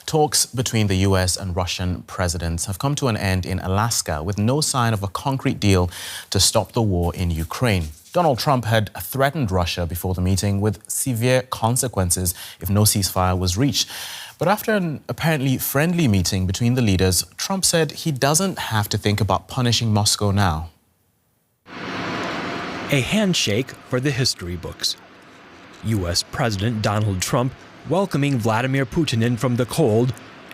Talks between the US and Russian presidents have come to an end in Alaska with no sign of a concrete deal to stop the war in Ukraine. Donald Trump had threatened Russia before the meeting with severe consequences if no ceasefire was reached. But after an apparently friendly meeting between the leaders, Trump said he doesn't have to think about punishing Moscow now. A handshake for the history books. U.S. President Donald Trump welcoming Vladimir Putin in from the cold,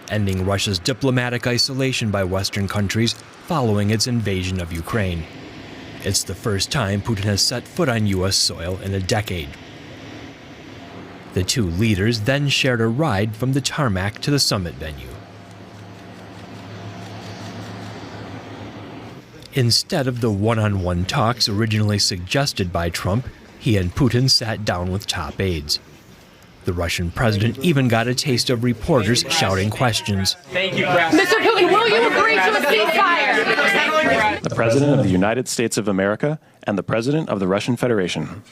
ending Russia's diplomatic isolation by Western countries following its invasion of Ukraine. It's the first time Putin has set foot on U.S. soil in a decade. The two leaders then shared a ride from the tarmac to the summit venue. Instead of the one-on-one talks originally suggested by Trump, he and Putin sat down with top aides. The Russian president even got a taste of reporters shouting questions. Thank you, Mr. Putin, will you agree to a ceasefire? The President of the United States of America and the President of the Russian Federation.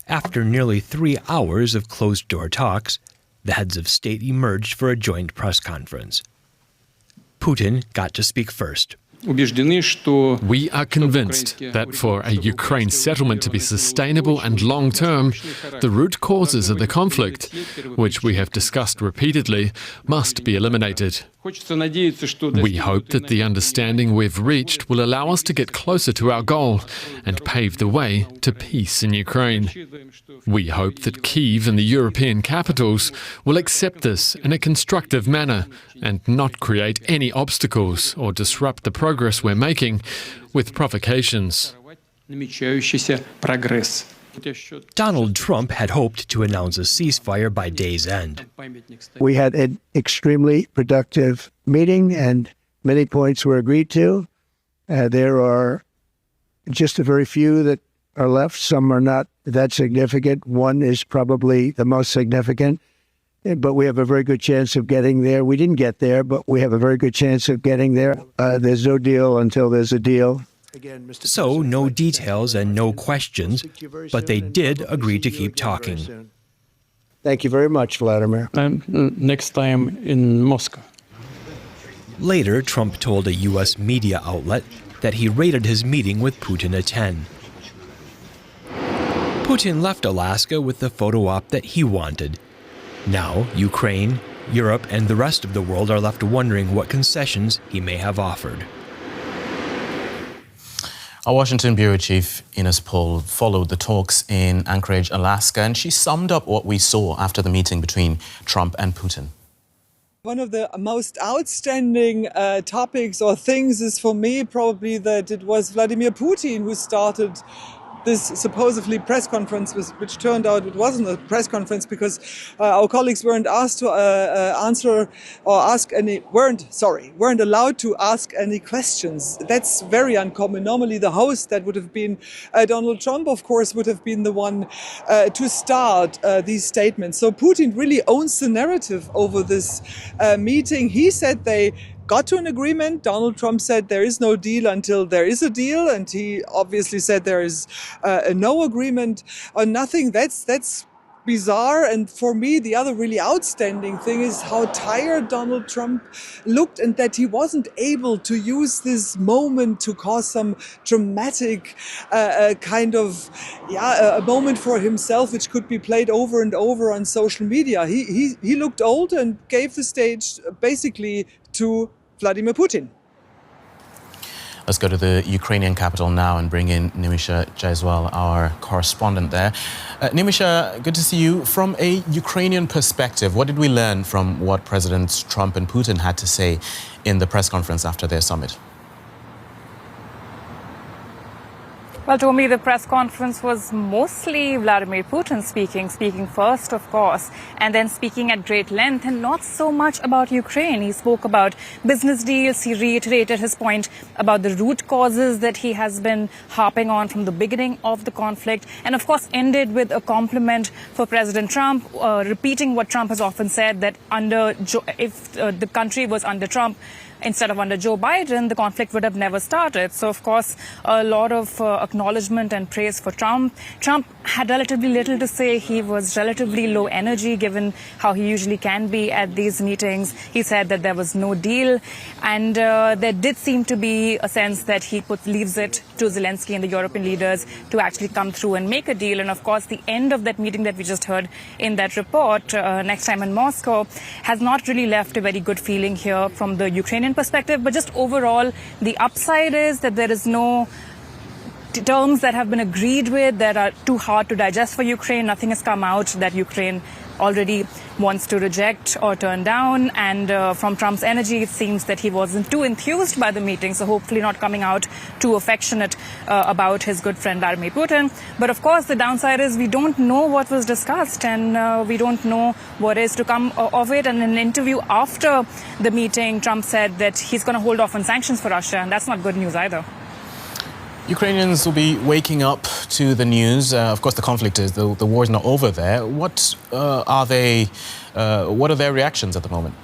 After nearly 3 hours of closed-door talks, the heads of state emerged for a joint press conference. Putin got to speak first. We are convinced that for a Ukraine settlement to be sustainable and long-term, the root causes of the conflict, which we have discussed repeatedly, must be eliminated. We hope that the understanding we've reached will allow us to get closer to our goal and pave the way to peace in Ukraine. We hope that Kyiv and the European capitals will accept this in a constructive manner and not create any obstacles or disrupt the progress we're making with provocations. Donald Trump had hoped to announce a ceasefire by day's end. We had an extremely productive meeting and many points were agreed to. There are just a very few that are left. Some are not that significant. One is probably the most significant, but we have a very good chance of getting there. We didn't get there, but we have a very good chance of getting there. There's no deal until there's a deal. So, no details and no questions, but they did agree to keep talking. Thank you very much, Vladimir. Next time in Moscow. Later, Trump told a U.S. media outlet that he rated his meeting with Putin a 10. Putin left Alaska with the photo op that he wanted. Now, Ukraine, Europe, and the rest of the world are left wondering what concessions he may have offered. Our Washington Bureau Chief Ines Pohl followed the talks in Anchorage, Alaska, and she summed up what we saw after the meeting between Trump and Putin. One of the most outstanding topics or things is for me probably that it was Vladimir Putin who started this supposedly press conference, which turned out it wasn't a press conference because our colleagues weren't asked to weren't allowed to ask any questions. That's very uncommon. Normally the host, that would have been Donald Trump, of course, would have been the one to start these statements. So Putin really owns the narrative over this meeting. He said they got to an agreement. Donald Trump said there is no deal until there is a deal, and he obviously said there is no agreement on nothing. That's bizarre. And for me, the other really outstanding thing is how tired Donald Trump looked, and that he wasn't able to use this moment to cause some dramatic a moment for himself, which could be played over and over on social media. He looked old and gave the stage basically to Vladimir Putin. Let's go to the Ukrainian capital now and bring in Nimisha Jaiswal, our correspondent there. Nimisha, good to see you. From a Ukrainian perspective, what did we learn from what Presidents Trump and Putin had to say in the press conference after their summit? Well, Tommy, the press conference was mostly Vladimir Putin speaking first, of course, and then speaking at great length, and not so much about Ukraine. He spoke about business deals. He reiterated his point about the root causes that he has been harping on from the beginning of the conflict, and of course ended with a compliment for President Trump, repeating what Trump has often said, that if the country was under Trump, instead of under Joe Biden, the conflict would have never started. So, of course, a lot of acknowledgement and praise for Trump. Trump had relatively little to say. He was relatively low energy, given how he usually can be at these meetings. He said that there was no deal. And there did seem to be a sense that he leaves it to Zelenskyy and the European leaders to actually come through and make a deal. And, of course, the end of that meeting that we just heard in that report, next time in Moscow, has not really left a very good feeling here from the Ukrainian perspective. But just overall, the upside is that there is no terms that have been agreed with that are too hard to digest for Ukraine. Nothing has come out that Ukraine already wants to reject or turn down. And from Trump's energy, it seems that he wasn't too enthused by the meeting, so hopefully not coming out too affectionate about his good friend Vladimir Putin. But of course, the downside is we don't know what was discussed, and we don't know what is to come of it. And in an interview after the meeting, Trump said that he's going to hold off on sanctions for Russia, and that's not good news either. Ukrainians will be waking up to the news. Of course, the conflict is, the war is not over there. What are their reactions at the moment?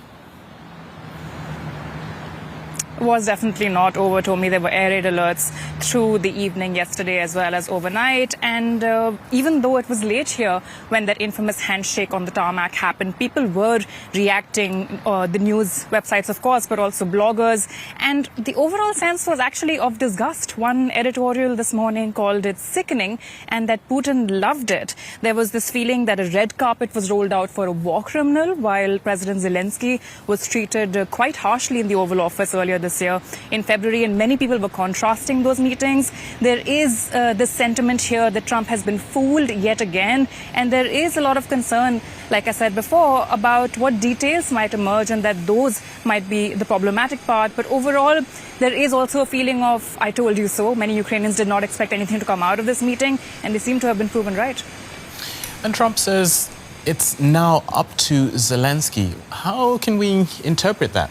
Was definitely not over, Tommy. There were air raid alerts through the evening yesterday as well as overnight. And even though it was late here when that infamous handshake on the tarmac happened, people were reacting, the news websites, of course, but also bloggers. And the overall sense was actually of disgust. One editorial this morning called it sickening and that Putin loved it. There was this feeling that a red carpet was rolled out for a war criminal, while President Zelenskyy was treated quite harshly in the Oval Office earlier this year in February, and many people were contrasting those meetings. There is this sentiment here that Trump has been fooled yet again, and there is a lot of concern, like I said before, about what details might emerge and that those might be the problematic part. But overall, there is also a feeling of I told you so. Many Ukrainians did not expect anything to come out of this meeting, and they seem to have been proven right. And Trump says it's now up to Zelenskyy. How can we interpret that?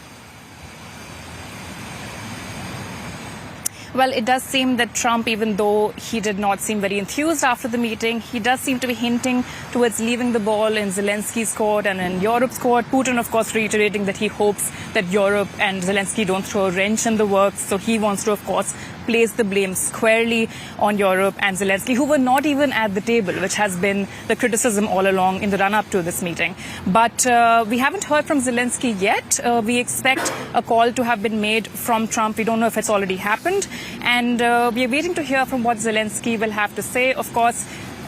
Well, it does seem that Trump, even though he did not seem very enthused after the meeting, he does seem to be hinting towards leaving the ball in Zelensky's court and in Europe's court. Putin, of course, reiterating that he hopes that Europe and Zelenskyy don't throw a wrench in the works. So he wants to, of course, place the blame squarely on Europe and Zelenskyy, who were not even at the table, which has been the criticism all along in the run-up to this meeting. But we haven't heard from Zelenskyy yet. We expect a call to have been made from Trump. We don't know if it's already happened. And we are waiting to hear from what Zelenskyy will have to say. Of course,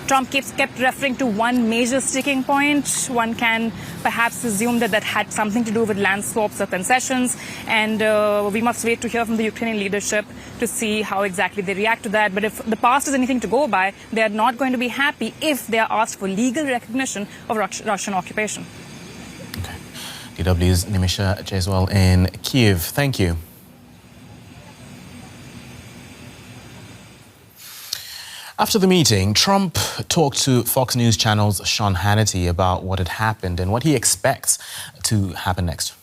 Trump kept referring to one major sticking point. One can perhaps assume that that had something to do with land swaps or concessions. And we must wait to hear from the Ukrainian leadership to see how exactly they react to that. But if the past is anything to go by, they are not going to be happy if they are asked for legal recognition of Russian occupation. Okay. DW's Nimisha Jaiswal in Kyiv. Thank you. After the meeting, Trump talked to Fox News Channel's Sean Hannity about what had happened and what he expects to happen next.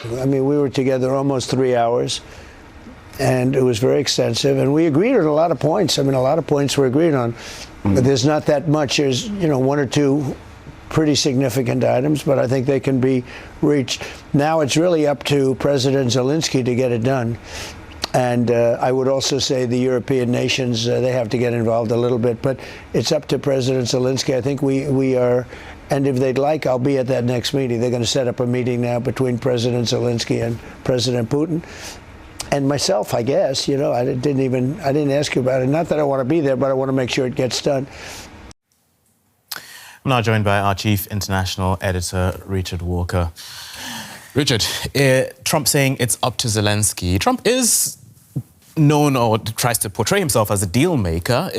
I mean, we were together almost 3 hours, and it was very extensive, and we agreed on a lot of points. I mean, a lot of points we agreed on, but there's not that much. There's, one or two pretty significant items, but I think they can be reached. Now it's really up to President Zelenskyy to get it done. And I would also say the European nations, they have to get involved a little bit. But it's up to President Zelenskyy. I think we are, and if they'd like, I'll be at that next meeting. They're going to set up a meeting now between President Zelenskyy and President Putin. And myself, I guess, I didn't ask you about it. Not that I want to be there, but I want to make sure it gets done. I'm now joined by our chief international editor, Richard Walker. Richard, Trump saying it's up to Zelenskyy. Trump is known or tries to portray himself as a deal maker.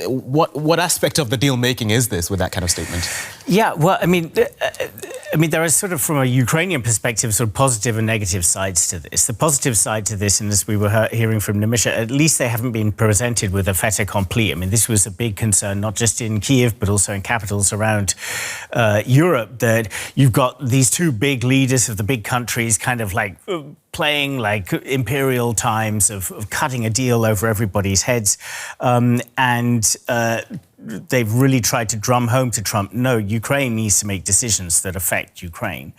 What aspect of the deal making is this with that kind of statement? Yeah, well, I mean, there is sort of, from a Ukrainian perspective, sort of positive and negative sides to this. The positive side to this, and as we were hearing from Nimisha, at least they haven't been presented with a fait accompli. I mean, this was a big concern, not just in Kyiv, but also in capitals around Europe, that you've got these two big leaders of the big countries kind of like playing like imperial times of cutting a deal over everybody's heads. they've really tried to drum home to Trump, no, Ukraine needs to make decisions that affect Ukraine.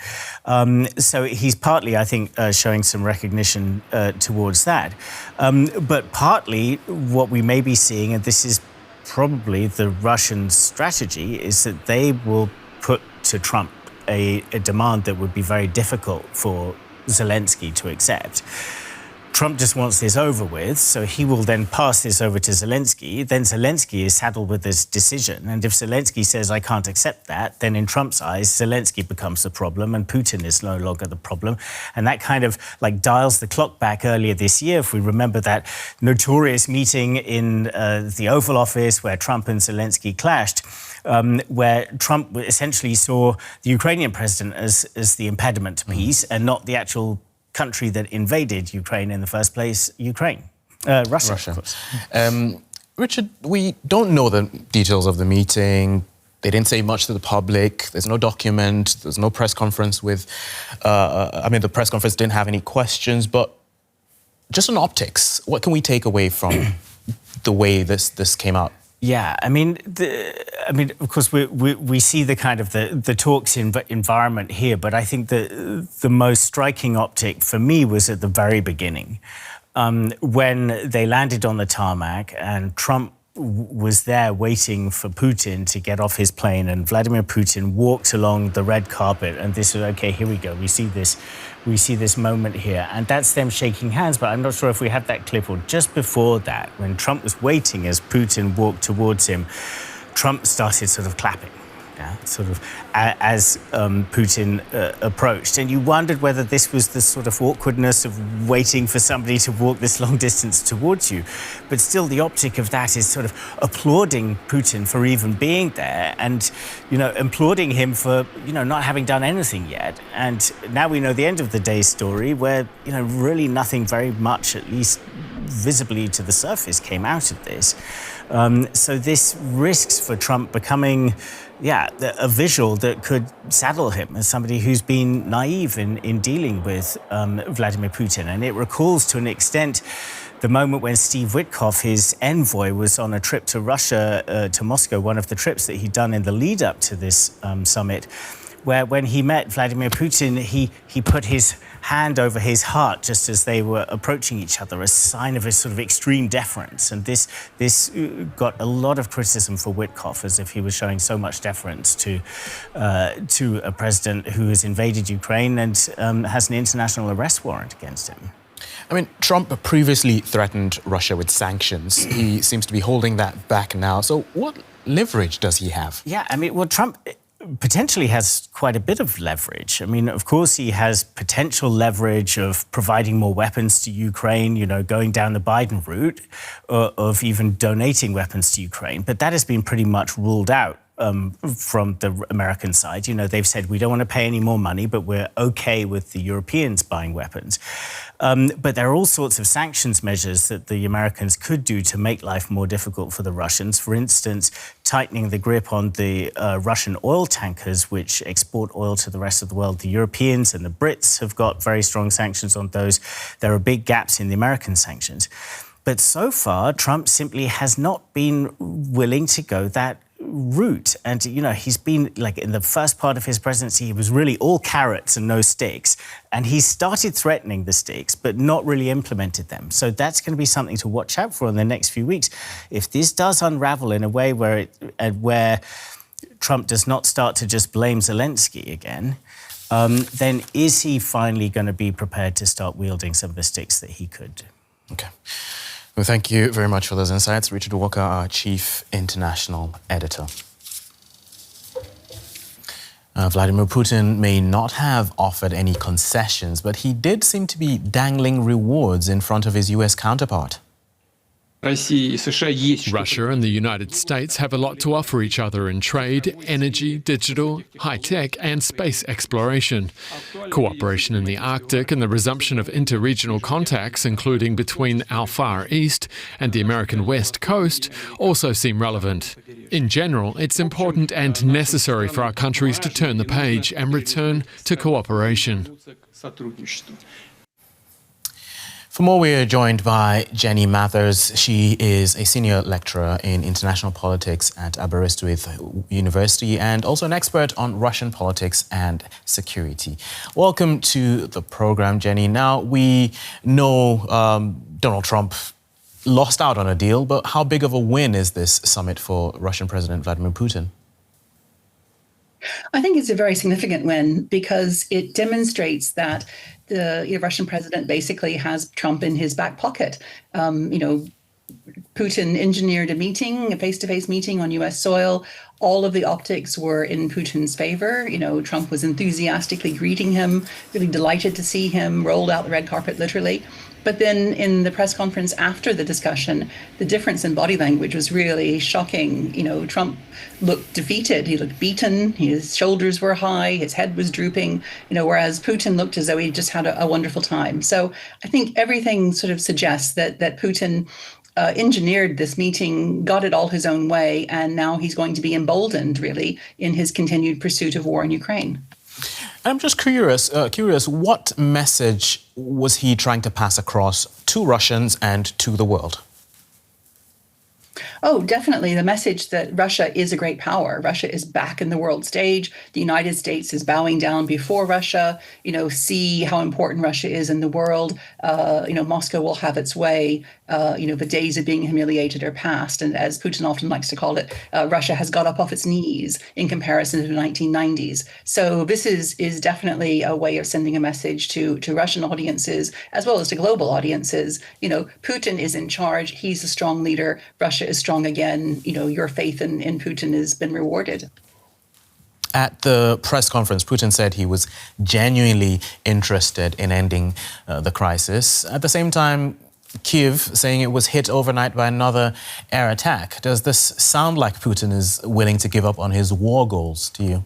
So he's partly, I think, showing some recognition towards that. But partly what we may be seeing, and this is probably the Russian strategy, is that they will put to Trump a demand that would be very difficult for Zelenskyy to accept. Trump just wants this over with, so he will then pass this over to Zelenskyy. Then Zelenskyy is saddled with this decision. And if Zelenskyy says, I can't accept that, then in Trump's eyes, Zelenskyy becomes the problem and Putin is no longer the problem. And that kind of like dials the clock back earlier this year. If we remember that notorious meeting in the Oval Office where Trump and Zelenskyy clashed, where Trump essentially saw the Ukrainian president as the impediment to peace and not the actual country that invaded Ukraine in the first place, Russia. Of course. Richard, we don't know the details of the meeting. They didn't say much to the public. There's no document. There's no press conference with... the press conference didn't have any questions, but just on optics, what can we take away from the way this came out? Yeah, of course, we see the kind of the talks environment here, but I think the most striking optic for me was at the very beginning, when they landed on the tarmac and Trump was there waiting for Putin to get off his plane, and Vladimir Putin walked along the red carpet, and this was, okay, here we go, we see this moment here, and that's them shaking hands. But I'm not sure if we have that clip, or just before that, when Trump was waiting as Putin walked towards him, Trump started sort of clapping, as Putin approached. And you wondered whether this was the sort of awkwardness of waiting for somebody to walk this long distance towards you. But still, the optic of that is sort of applauding Putin for even being there and, applauding him for, not having done anything yet. And now we know the end of the day's story where, really nothing very much, at least visibly to the surface, came out of this. So this risks for Trump becoming, a visual that could saddle him as somebody who's been naive in dealing with Vladimir Putin. And it recalls to an extent the moment when Steve Witkoff, his envoy, was on a trip to Russia, to Moscow, one of the trips that he'd done in the lead up to this summit, where when he met Vladimir Putin, he put his hand over his heart just as they were approaching each other, a sign of a sort of extreme deference. And this got a lot of criticism for Witkoff, as if he was showing so much deference to a president who has invaded Ukraine and has an international arrest warrant against him. Trump previously threatened Russia with sanctions. He seems to be holding that back now. So what leverage does he have? Yeah, Trump potentially has quite a bit of leverage. Of course, he has potential leverage of providing more weapons to Ukraine, going down the Biden route, of even donating weapons to Ukraine. But that has been pretty much ruled out from the American side. They've said, we don't want to pay any more money, but we're okay with the Europeans buying weapons. But there are all sorts of sanctions measures that the Americans could do to make life more difficult for the Russians. For instance, tightening the grip on the Russian oil tankers, which export oil to the rest of the world. The Europeans and the Brits have got very strong sanctions on those. There are big gaps in the American sanctions. But so far, Trump simply has not been willing to go that route. And, he's been, in the first part of his presidency, he was really all carrots and no sticks. And he started threatening the sticks, but not really implemented them. So that's going to be something to watch out for in the next few weeks. If this does unravel in a way where Trump does not start to just blame Zelenskyy again, then is he finally going to be prepared to start wielding some of the sticks that he could? Okay. Well, thank you very much for those insights. Richard Walker, our Chief International Editor. Vladimir Putin may not have offered any concessions, but he did seem to be dangling rewards in front of his US counterpart. Russia and the United States have a lot to offer each other in trade, energy, digital, high-tech and space exploration. Cooperation in the Arctic and the resumption of inter-regional contacts, including between our Far East and the American West Coast, also seem relevant. In general, it's important and necessary for our countries to turn the page and return to cooperation. For more, we are joined by Jenny Mathers. She is a senior lecturer in international politics at Aberystwyth University and also an expert on Russian politics and security. Welcome to the program, Jenny. Now, we know Donald Trump lost out on a deal, but how big of a win is this summit for Russian President Vladimir Putin? I think it's a very significant win because it demonstrates that the Russian president basically has Trump in his back pocket. Putin engineered a meeting, a face-to-face meeting on U.S. soil. All of the optics were in Putin's favor. Trump was enthusiastically greeting him, really delighted to see him, rolled out the red carpet, literally. But then in the press conference after the discussion, the difference in body language was really shocking. Trump looked defeated. He looked beaten. His shoulders were high. His head was drooping, whereas Putin looked as though he just had a wonderful time. So I think everything sort of suggests that Putin engineered this meeting, got it all his own way, and now he's going to be emboldened, really, in his continued pursuit of war in Ukraine. I'm just curious, what message was he trying to pass across to Russians and to the world? Oh, definitely. The message that Russia is a great power. Russia is back in the world stage. The United States is bowing down before Russia. See how important Russia is in the world. Moscow will have its way. The days of being humiliated are past. And as Putin often likes to call it, Russia has got up off its knees in comparison to the 1990s. So this is definitely a way of sending a message to Russian audiences as well as to global audiences. Putin is in charge. He's a strong leader. Russia is strong again. Your faith in Putin has been rewarded. At the press conference, Putin said he was genuinely interested in ending the crisis. At the same time, Kyiv saying it was hit overnight by another air attack. Does this sound like Putin is willing to give up on his war goals to you?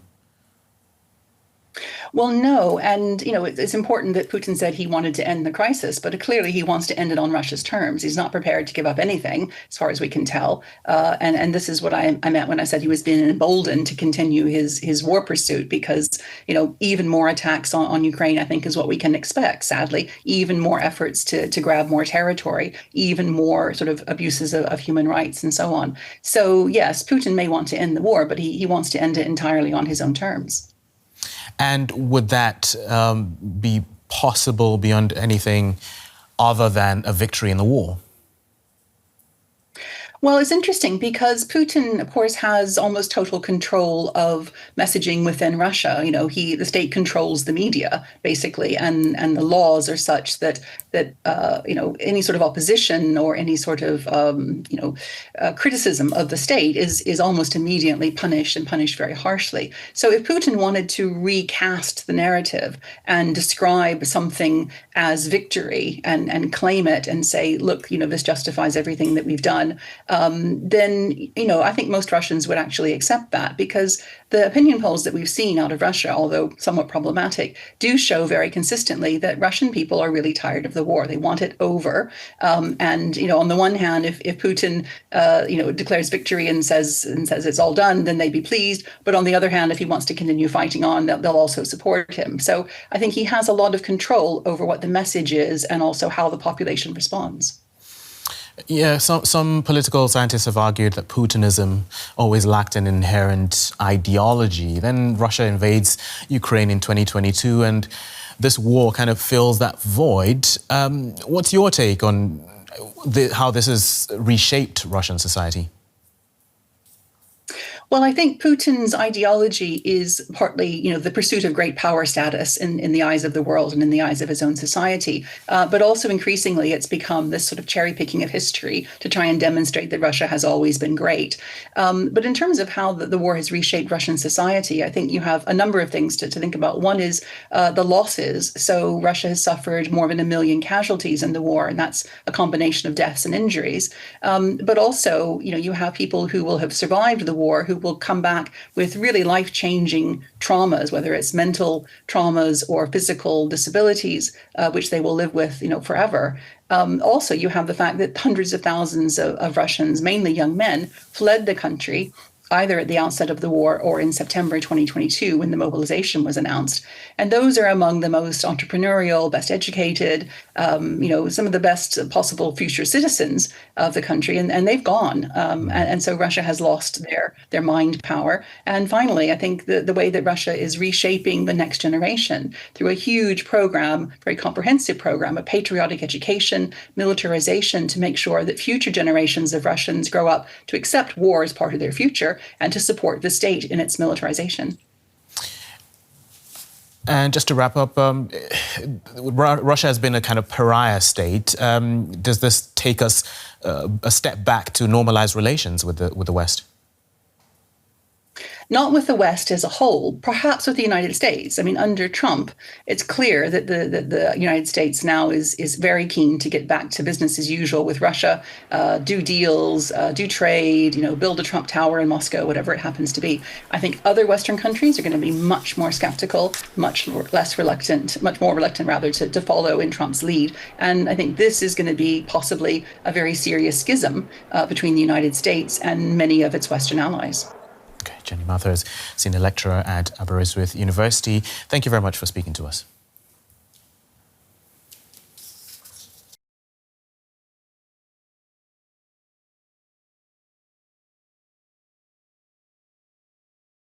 Well, no. And, it's important that Putin said he wanted to end the crisis, but clearly he wants to end it on Russia's terms. He's not prepared to give up anything, as far as we can tell. And this is what I meant when I said he was being emboldened to continue his war pursuit, because, even more attacks on Ukraine, I think, is what we can expect, sadly. Even more efforts to grab more territory, even more sort of abuses of human rights and so on. So, yes, Putin may want to end the war, but he wants to end it entirely on his own terms. And would that be possible beyond anything other than a victory in the war? Well, it's interesting because Putin, of course, has almost total control of messaging within Russia. The state controls the media, basically, and the laws are such that any sort of opposition or any sort of criticism of the state is almost immediately punished, and punished very harshly. So if Putin wanted to recast the narrative and describe something as victory and claim it and say, look, this justifies everything that we've done, then, I think most Russians would actually accept that, because the opinion polls that we've seen out of Russia, although somewhat problematic, do show very consistently that Russian people are really tired of the war. They want it over. And, on the one hand, if Putin, declares victory and says it's all done, then they'd be pleased. But on the other hand, if he wants to continue fighting on, they'll also support him. So I think he has a lot of control over what the message is and also how the population responds. Yeah, some political scientists have argued that Putinism always lacked an inherent ideology. Then Russia invades Ukraine in 2022, and this war kind of fills that void. What's your take on how this has reshaped Russian society? Well, I think Putin's ideology is partly, the pursuit of great power status in the eyes of the world and in the eyes of his own society. But also increasingly, it's become this sort of cherry picking of history to try and demonstrate that Russia has always been great. But in terms of how the war has reshaped Russian society, I think you have a number of things to think about. One is the losses. So Russia has suffered more than 1 million casualties in the war, and that's a combination of deaths and injuries. But also, you have people who will have survived the war, who will come back with really life-changing traumas, whether it's mental traumas or physical disabilities, which they will live with, forever. Also, you have the fact that hundreds of thousands of Russians, mainly young men, fled the country either at the outset of the war or in September 2022 when the mobilization was announced. And those are among the most entrepreneurial, best educated, some of the best possible future citizens of the country, and they've gone. And so Russia has lost their mind power. And finally, I think the way that Russia is reshaping the next generation through a huge program, very comprehensive program of patriotic education, militarization, to make sure that future generations of Russians grow up to accept war as part of their future and to support the state in its militarization. And just to wrap up, Russia has been a kind of pariah state. Does this take us a step back to normalize relations with the West? Not with the West as a whole, perhaps with the United States. I mean, under Trump, it's clear that the United States now is very keen to get back to business as usual with Russia, do deals, do trade, build a Trump Tower in Moscow, whatever it happens to be. I think other Western countries are going to be much more skeptical, much more reluctant to follow in Trump's lead. And I think this is going to be possibly a very serious schism between the United States and many of its Western allies. Okay, Jenny Mathers, Senior Lecturer at Aberystwyth University. Thank you very much for speaking to us.